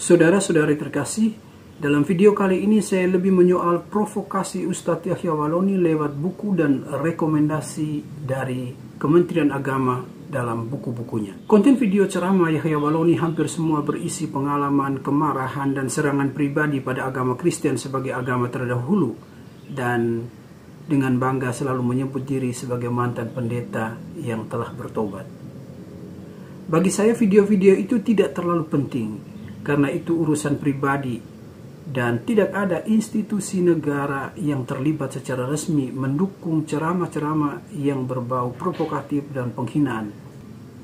Saudara-saudari terkasih, dalam video kali ini saya lebih menyoal provokasi Ustadz Yahya Waloni lewat buku dan rekomendasi dari Kementerian Agama dalam buku-bukunya. Konten video ceramah Yahya Waloni hampir semua berisi pengalaman, kemarahan, dan serangan pribadi pada agama Kristen sebagai agama terdahulu, dan dengan bangga selalu menyebut diri sebagai mantan pendeta yang telah bertobat. Bagi saya video-video itu tidak terlalu penting, karena itu urusan pribadi dan tidak ada institusi negara yang terlibat secara resmi mendukung ceramah-ceramah yang berbau provokatif dan penghinaan.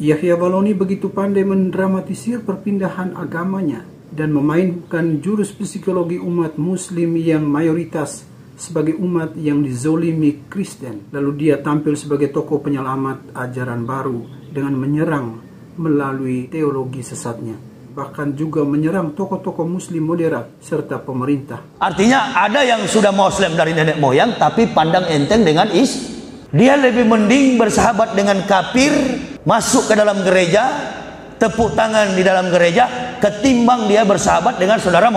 Yahya Waloni begitu pandai mendramatisir perpindahan agamanya dan memainkan jurus psikologi umat muslim yang mayoritas sebagai umat yang dizolimi Kristen. Lalu dia tampil sebagai tokoh penyelamat ajaran baru dengan menyerang melalui teologi sesatnya. Bahkan juga menyerang tokoh-tokoh muslim moderat serta pemerintah. Artinya ada yang sudah muslim dari nenek moyang tapi pandang enteng dengan dia lebih mending bersahabat dengan kafir, masuk ke dalam gereja, tepuk tangan di dalam gereja, ketimbang dia bersahabat dengan saudara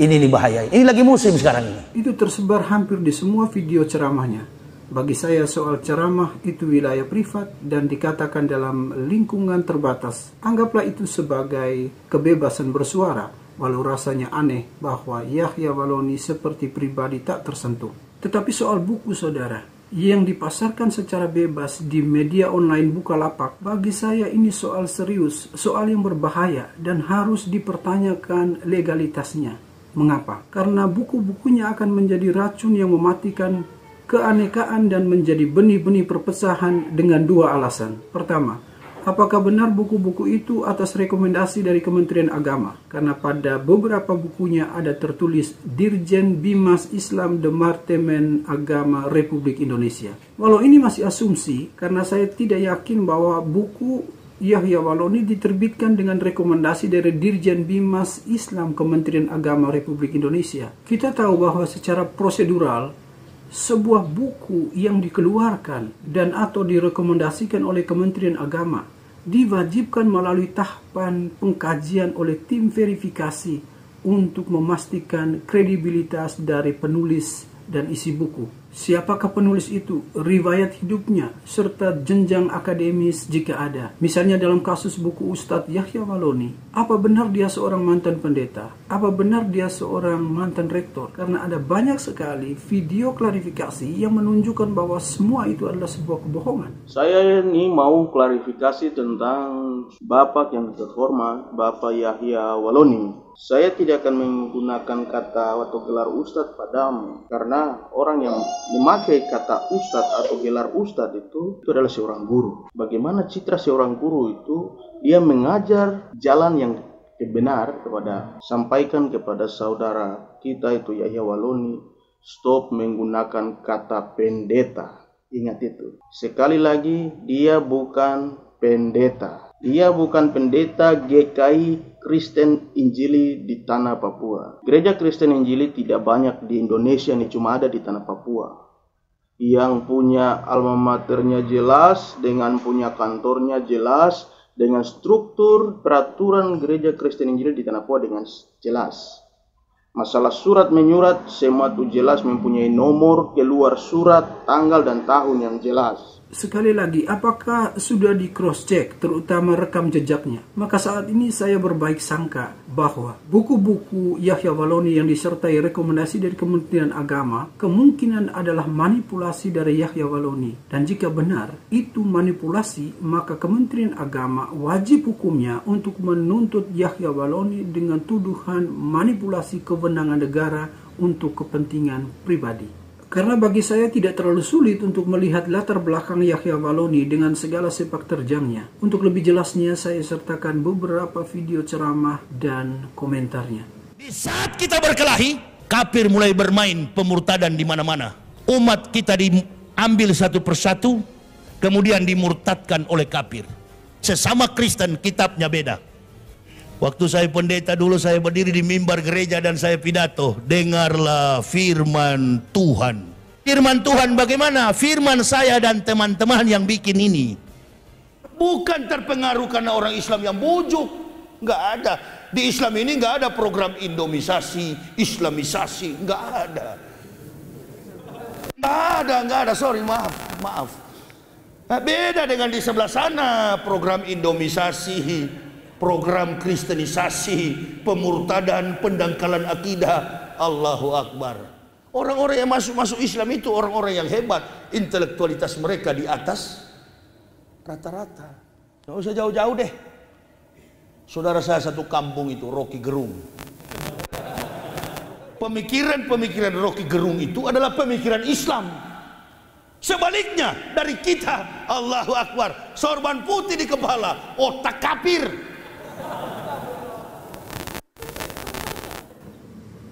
ini bahaya. Ini lagi musim sekarang ini. Itu tersebar hampir di semua video ceramahnya. Bagi saya soal ceramah itu wilayah privat dan dikatakan dalam lingkungan terbatas. Anggaplah itu sebagai kebebasan bersuara, walau rasanya aneh bahwa Yahya Waloni seperti pribadi tak tersentuh. Tetapi soal buku saudara, yang dipasarkan secara bebas di media online Bukalapak, bagi saya ini soal serius, soal yang berbahaya dan harus dipertanyakan legalitasnya. Mengapa? Karena buku-bukunya akan menjadi racun yang mematikan keanekaan dan menjadi benih-benih perpecahan dengan dua alasan. Pertama, apakah benar buku-buku itu atas rekomendasi dari Kementerian Agama? Karena pada beberapa bukunya ada tertulis Dirjen Bimas Islam Departemen Agama Republik Indonesia. Walau ini masih asumsi, karena saya tidak yakin bahwa buku Yahya Waloni diterbitkan dengan rekomendasi dari Dirjen Bimas Islam Kementerian Agama Republik Indonesia. Kita tahu bahwa secara prosedural, sebuah buku yang dikeluarkan dan atau direkomendasikan oleh Kementerian Agama diwajibkan melalui tahapan pengkajian oleh tim verifikasi untuk memastikan kredibilitas dari penulis dan isi buku. Siapakah penulis itu, riwayat hidupnya, serta jenjang akademis jika ada. Misalnya dalam kasus buku Ustadz Yahya Waloni, apa benar dia seorang mantan pendeta? Apa benar dia seorang mantan rektor? Karena ada banyak sekali video klarifikasi yang menunjukkan bahwa semua itu adalah sebuah kebohongan. Saya ini mau klarifikasi tentang Bapak yang terhormat, Bapak Yahya Waloni. Saya tidak akan menggunakan kata atau gelar ustadz padamu, karena orang yang memakai kata ustadz atau gelar ustadz itu adalah seorang guru. Bagaimana citra seorang guru itu, dia mengajar jalan yang benar sampaikan kepada saudara kita itu Yahya Waloni, stop menggunakan kata pendeta. Ingat itu. Sekali lagi, dia bukan pendeta. Dia bukan pendeta GKI Kristen Injili di tanah Papua. Gereja Kristen Injili tidak banyak di Indonesia, ini cuma ada di tanah Papua. Yang punya alma maternya jelas, dengan punya kantornya jelas, dengan struktur peraturan gereja Kristen Injili di tanah Papua dengan jelas. Masalah surat menyurat, semua itu jelas, mempunyai nomor, keluar surat, tanggal dan tahun yang jelas. Sekali lagi, apakah sudah di cross check, terutama rekam jejaknya? Maka saat ini saya berbaik sangka bahwa buku-buku Yahya Waloni yang disertai rekomendasi dari Kementerian Agama kemungkinan adalah manipulasi dari Yahya Waloni. Dan jika benar itu manipulasi, maka Kementerian Agama wajib hukumnya untuk menuntut Yahya Waloni dengan tuduhan manipulasi kewenangan negara untuk kepentingan pribadi. Karena bagi saya tidak terlalu sulit untuk melihat latar belakang Yahya Waloni dengan segala sepak terjangnya. Untuk lebih jelasnya saya sertakan beberapa video ceramah dan komentarnya. Di saat kita berkelahi, kafir mulai bermain pemurtadan di mana-mana. Umat kita diambil satu persatu, kemudian dimurtadkan oleh kafir. Sesama Kristen, kitabnya beda. Waktu saya pendeta dulu, saya berdiri di mimbar gereja dan saya pidato, dengarlah firman Tuhan. Firman Tuhan bagaimana? Firman saya dan teman-teman yang bikin ini. Bukan terpengaruh karena orang Islam yang bujuk. Nggak ada. Di Islam ini nggak ada program Indomisasi, Islamisasi, nggak ada. Nggak ada, sorry, maaf. Nah, beda dengan di sebelah sana, program Indomisasi, program Kristenisasi, pemurtadan, pendangkalan akidah. Allahu Akbar. Orang-orang yang masuk Islam itu orang-orang yang hebat, intelektualitas mereka di atas rata-rata. Nggak usah jauh-jauh deh. Saudara saya satu kampung itu, Rocky Gerung. Pemikiran Rocky Gerung itu adalah pemikiran Islam. Sebaliknya dari kita, Allahu Akbar, sorban putih di kepala, otak kafir.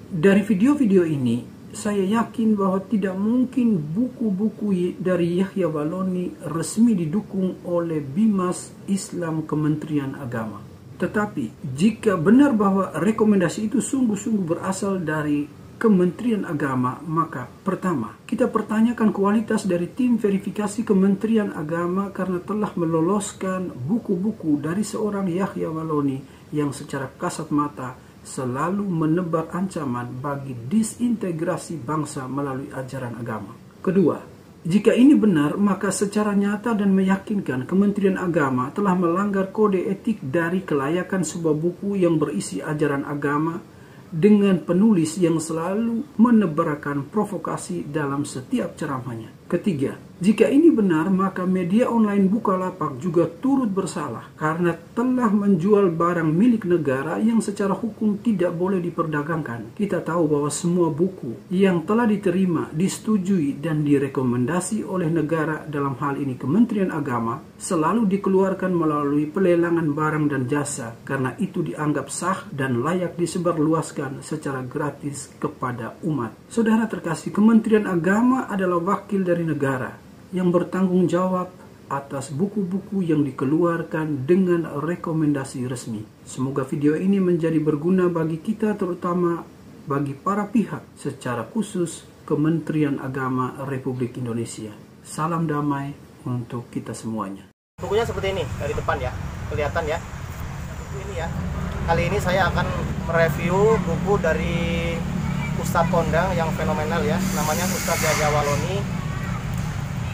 Dari video-video ini, saya yakin bahwa tidak mungkin buku-buku dari Yahya Waloni resmi didukung oleh Bimas Islam Kementerian Agama. Tetapi, jika benar bahwa rekomendasi itu sungguh-sungguh berasal dari Kementerian Agama, maka pertama, kita pertanyakan kualitas dari tim verifikasi Kementerian Agama karena telah meloloskan buku-buku dari seorang Yahya Waloni yang secara kasat mata selalu menebar ancaman bagi disintegrasi bangsa melalui ajaran agama. Kedua, jika ini benar, maka secara nyata dan meyakinkan Kementerian Agama telah melanggar kode etik dari kelayakan sebuah buku yang berisi ajaran agama dengan penulis yang selalu menebarkan provokasi dalam setiap ceramahnya. Ketiga, jika ini benar, maka media online Bukalapak juga turut bersalah karena telah menjual barang milik negara yang secara hukum tidak boleh diperdagangkan. Kita tahu bahwa semua buku yang telah diterima, disetujui, dan direkomendasi oleh negara, dalam hal ini Kementerian Agama, selalu dikeluarkan melalui pelelangan barang dan jasa karena itu dianggap sah dan layak disebarluaskan secara gratis kepada umat. Saudara terkasih, Kementerian Agama adalah wakil dari negara yang bertanggung jawab atas buku-buku yang dikeluarkan dengan rekomendasi resmi. Semoga video ini menjadi berguna bagi kita, terutama bagi para pihak, secara khusus Kementerian Agama Republik Indonesia. Salam damai untuk kita semuanya. Bukunya seperti ini dari depan ya, kelihatan ya. Buku ini ya. Kali ini saya akan mereview buku dari Ustadz kondang yang fenomenal ya, namanya Ustadz Yahya Waloni.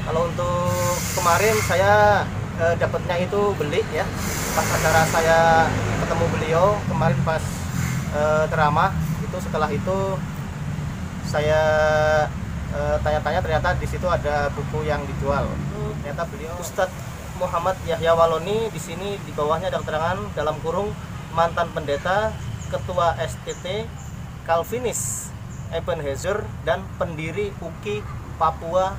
Kalau untuk kemarin saya dapatnya itu beli ya, pas acara saya ketemu beliau kemarin pas ceramah itu. Setelah itu saya tanya-tanya, ternyata di situ ada buku yang dijual. Ternyata beliau Ustadz Muhammad Yahya Waloni, di sini di bawahnya ada keterangan dalam kurung mantan pendeta, ketua STT Calvinis Ebenezer dan pendiri UKI Papua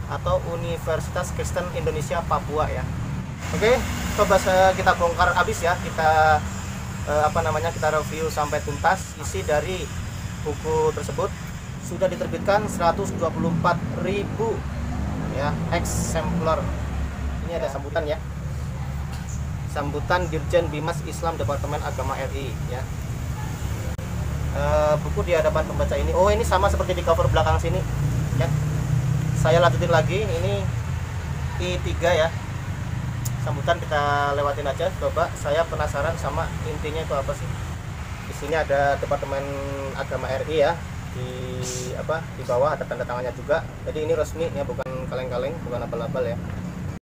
atau Universitas Kristen Indonesia Papua ya. Oke, coba kita bongkar habis ya, kita kita review sampai tuntas. Isi dari buku tersebut sudah diterbitkan 124.000 ya eksemplar. Ini ada sambutan ya, sambutan Dirjen Bimas Islam Departemen Agama RI ya. Buku di hadapan pembaca ini, oh ini sama seperti di cover belakang sini ya. Saya lanjutin lagi, ini I3 ya. Sambutan kita lewatin aja. Coba saya penasaran sama intinya itu apa sih. Di sini ada Departemen Agama RI ya. Di bawah ada tanda tangannya juga. Jadi ini resmi ya, bukan kaleng-kaleng, bukan abal-abal ya.